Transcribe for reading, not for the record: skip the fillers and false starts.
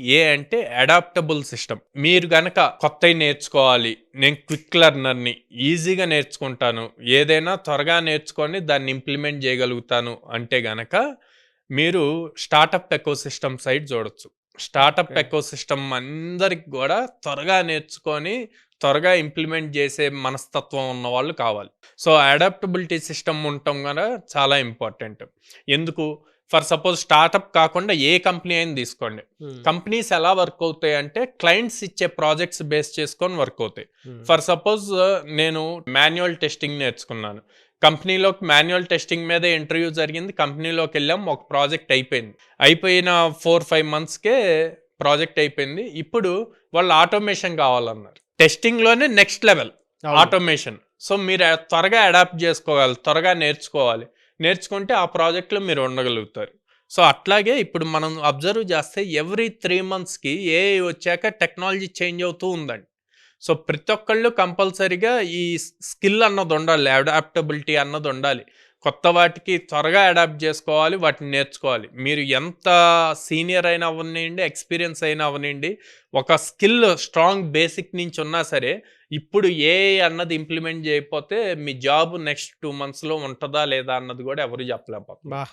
ఏ అంటే adaptable system. మీరు గనక కొత్తవి నేర్చుకోవాలి, నేను క్విక్ లెర్నర్‌ని, ఈజీగా నేర్చుకుంటాను, ఏదైనా త్వరగా నేర్చుకొని దాన్ని ఇంప్లిమెంట్ చేయగలుగుతాను అంటే గనక మీరు స్టార్టప్ ఎకోసిస్టమ్ సైడ్ చూడొచ్చు. Startup okay. ఎకోసిస్టమ్ అందరికి కూడా త్వరగా నేర్చుకొని, త్వరగా ఇంప్లిమెంట్ చేసే మనస్తత్వం ఉన్నవాళ్ళు కావాలి. సో, అడాప్టబిలిటీ సిస్టమ్ ఉండటం గూడా చాలా ఇంపార్టెంట్. ఎందుకు? ఫర్ సపోజ్ స్టార్టప్ కాకుండా ఏ కంపెనీ అయినా తీసుకోండి. హ్మ్. కంపెనీస్ ఎలా వర్క్ అవుతాయంటే క్లయింట్స్ ఇచ్చే ప్రాజెక్ట్స్ బేస్ చేసుకొని వర్క్ అవుతాయి. హ్మ్. ఫర్ సపోజ్ నేను మాన్యువల్ టెస్టింగ్ నేర్చుకున్నాను. కంపెనీలోకి మాన్యువల్ టెస్టింగ్ మీదే ఇంటర్వ్యూ జరిగింది. కంపెనీలోకెళ్ళాం. ఒక ప్రాజెక్ట్ అయిపోయింది. అయిపోయిన 4, 5 మంత్స్‌కే ప్రాజెక్ట్ అయిపోయింది. ఇప్పుడు వాళ్ళు ఆటోమేషన్ కావాలన్నారు. టెస్టింగ్‌లోనే నెక్స్ట్ లెవెల్ అవును. ఆటోమేషన్. సో, మీరు త్వరగా అడాప్ట్ చేసుకోవాలి. త్వరగా నేర్చుకోవాలి. నేర్చుకుంటే ఆ ప్రాజెక్ట్‌లో మీరు ఉండగలుగుతారు. సో, అట్లాగే ఇప్పుడు మనం అబ్జర్వ్ చేస్తే ఎవ్రీ 3 మంత్స్‌కి ఏఐ వచ్చాక టెక్నాలజీ చేంజ్ అవుతూ ఉందండి. సో, ప్రతి ఒక్కళ్ళు కంపల్సరీగా ఈ స్కిల్ అన్నది ఉండాలి. అడాప్టబిలిటీ అన్నది ఉండాలి. కొత్త వాటికి త్వరగా అడాప్ట్ చేసుకోవాలి. వాటిని నేర్చుకోవాలి. మీరు ఎంత సీనియర్ అయినా అవ్వనియండి, ఎక్స్‌పీరియన్స్ అయినా అవ్వనియండి, ఒక స్కిల్ స్ట్రాంగ్ బేసిక్ నుంచి ఉన్నా సరే, ఇప్పుడు ఏఐ అన్నది ఇంప్లిమెంట్ చేయకపోతే మీ జాబ్ నెక్స్ట్ 2 మంత్స్‌లో ఉంటదా లేదా అన్నది కూడా ఎవరు చెప్పలేకపోతున్నారు. బా